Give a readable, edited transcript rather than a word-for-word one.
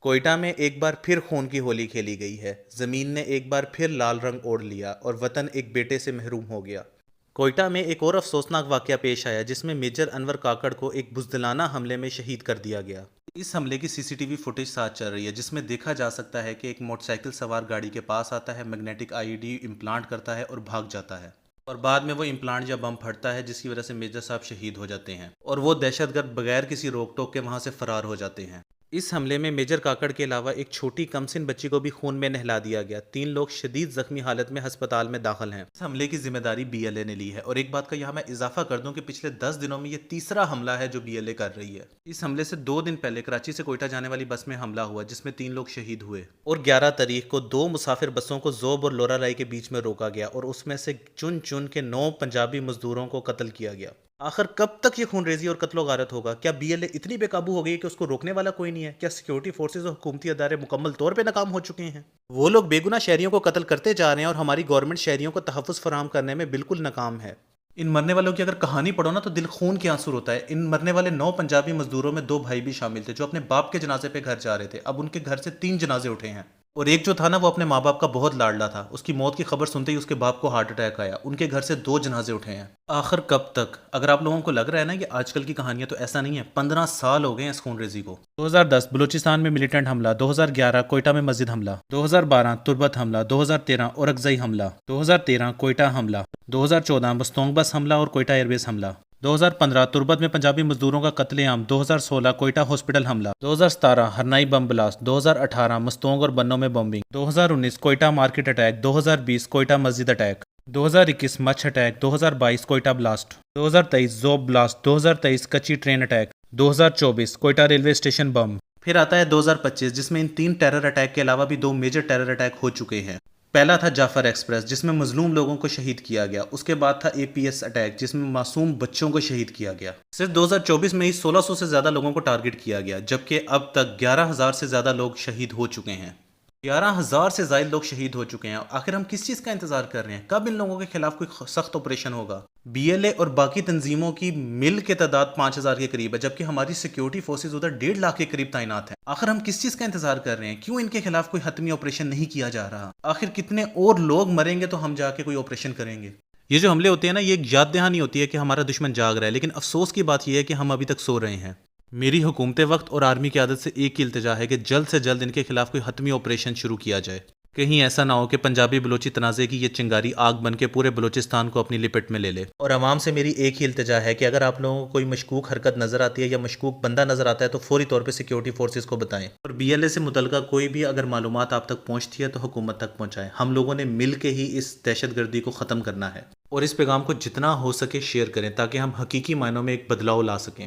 کوئٹہ میں ایک بار پھر خون کی ہولی کھیلی گئی ہے۔ زمین نے ایک بار پھر لال رنگ اوڑھ لیا اور وطن ایک بیٹے سے محروم ہو گیا۔ کوئٹہ میں ایک اور افسوسناک واقعہ پیش آیا جس میں میجر انور کاکڑ کو ایک بزدلانہ حملے میں شہید کر دیا گیا۔ اس حملے کی سی سی ٹی وی فوٹیج ساتھ چل رہی ہے جس میں دیکھا جا سکتا ہے کہ ایک موٹر سائیکل سوار گاڑی کے پاس آتا ہے، میگنیٹک آئی ڈی امپلانٹ کرتا ہے اور بھاگ جاتا ہے، اور بعد میں وہ امپلانٹ یا بم پھٹتا ہے جس کی وجہ سے میجر صاحب شہید ہو جاتے ہیں اور وہ دہشت گرد بغیر کسی روک ٹوک کے وہاں سے فرار ہو جاتے ہیں۔ اس حملے میں میجر کاکڑ کے علاوہ ایک چھوٹی کمسن بچی کو بھی خون میں نہلا دیا گیا۔ 3 لوگ شدید زخمی حالت میں ہسپتال میں داخل ہیں۔ اس حملے کی ذمہ داری بی ایل اے نے لی ہے، اور ایک بات کا یہاں میں اضافہ کر دوں کہ پچھلے 10 دنوں میں یہ تیسرا حملہ ہے جو بی ایل اے کر رہی ہے۔ اس حملے سے 2 دن پہلے کراچی سے کوئٹہ جانے والی بس میں حملہ ہوا جس میں 3 لوگ شہید ہوئے، اور 11 تاریخ کو 2 مسافر بسوں کو زوب اور لورا لائی کے بیچ میں روکا گیا اور اس میں سے چن چن کے 9 پنجابی مزدوروں کو قتل کیا گیا۔ آخر کب تک یہ خون ریزی اور قتل و غارت ہوگا؟ کیا بی ایل اے اتنی بے قابو ہو گئی کہ اس کو روکنے والا کوئی نہیں ہے؟ کیا سیکیورٹی فورسز اور حکومتی ادارے مکمل طور پہ ناکام ہو چکے ہیں؟ وہ لوگ بے گناہ شہریوں کو قتل کرتے جا رہے ہیں اور ہماری گورنمنٹ شہریوں کو تحفظ فراہم کرنے میں بالکل ناکام ہے۔ ان مرنے والوں کی اگر کہانی پڑھو نا تو دل خون کے آنسو ہوتا ہے۔ ان مرنے والے 9 پنجابی مزدوروں میں 2 بھائی بھی شامل تھے جو اپنے باپ کے جنازے پہ گھر جا رہے تھے۔ اب ان کے گھر سے 3 جنازے اٹھے ہیں، اور ایک جو تھا نا وہ اپنے ماں باپ کا بہت لاڈلا تھا۔ اس کی موت کی خبر سنتے ہی اس کے باپ کو ہارٹ اٹیک آیا۔ ان کے گھر سے 2 جنازے اٹھے ہیں۔ آخر کب تک؟ اگر آپ لوگوں کو لگ رہا ہے نا یہ آج کل کی کہانیاں، تو ایسا نہیں ہے۔ 15 سال ہو گئے ہیں اس خون ریزی کو۔ 2010 بلوچستان میں ملیٹنٹ حملہ، 2011 کوئٹہ میں مسجد حملہ، 2012 تربت حملہ، 2013 اورکزئی حملہ، 2013 کوئٹہ حملہ، 2014 مستونگ بس حملہ اور کوئٹہ ایئر بیس حملہ، 2015 تربت میں پنجابی مزدوروں کا قتل عام، 2016 کوئٹہ ہاسپٹل حملہ، 2017 ہرنائی بم بلاسٹ، 2018 مستونگ اور بنوں میں bombing, 2019 Quetta market attack, 2020 Quetta مسجد attack, 2021 Mach attack, 2022 Quetta blast, 2023 Zhob blast, 2023 Kachhi train attack, 2024 Quetta railway station bomb. پھر آتا ہے 2025 جس میں ان 3 ٹیرر اٹیک کے علاوہ بھی 2 میجر ٹیرر اٹیک ہو چکے ہیں۔ پہلا تھا جعفر ایکسپریس جس میں مظلوم لوگوں کو شہید کیا گیا۔ اس کے بعد تھا اے پی ایس اٹیک جس میں معصوم بچوں کو شہید کیا گیا۔ صرف 2024 میں ہی 1600 سے زیادہ لوگوں کو ٹارگٹ کیا گیا، جبکہ اب تک 11,000 سے زیادہ لوگ شہید ہو چکے ہیں۔ 11,000 سے زائد لوگ شہید ہو چکے ہیں۔ آخر ہم کس چیز کا انتظار کر رہے ہیں؟ کب ان لوگوں کے خلاف کوئی سخت آپریشن ہوگا؟ بی ایل اے اور باقی تنظیموں کی مل کے تعداد 5,000 کے قریب ہے، جبکہ ہماری سیکیورٹی فورسز ادھر 1.5 لاکھ کے قریب تعینات ہیں۔ آخر ہم کس چیز کا انتظار کر رہے ہیں؟ کیوں ان کے خلاف کوئی حتمی آپریشن نہیں کیا جا رہا؟ آخر کتنے اور لوگ مریں گے تو ہم جا کے کوئی آپریشن کریں گے؟ یہ جو حملے ہوتے ہیں نا، یہ ایک یاد دہانی ہوتی ہے کہ ہمارا دشمن جاگ رہا ہے، لیکن افسوس کی بات یہ ہے کہ ہم ابھی تک سو رہے ہیں۔ میری حکومت وقت اور آرمی کی عادت سے ایک ہی التجا ہے کہ جلد سے جلد ان کے خلاف کوئی حتمی آپریشن شروع کیا جائے۔ کہیں ایسا نہ ہو کہ پنجابی بلوچی تنازع کی یہ چنگاری آگ بن کے پورے بلوچستان کو اپنی لپٹ میں لے لے۔ اور عوام سے میری ایک ہی التجا ہے کہ اگر آپ لوگوں کو کوئی مشکوک حرکت نظر آتی ہے یا مشکوک بندہ نظر آتا ہے تو فوری طور پہ سیکیورٹی فورسز کو بتائیں، اور بی ایل اے سے متعلقہ کوئی بھی اگر معلومات آپ تک پہنچتی ہے تو حکومت تک پہنچائیں۔ ہم لوگوں نے مل کے ہی اس دہشت گردی کو ختم کرنا ہے، اور اس پیغام کو جتنا ہو سکے شیئر کریں تاکہ ہم حقیقی معنوں میں ایک بدلاؤ لا سکیں۔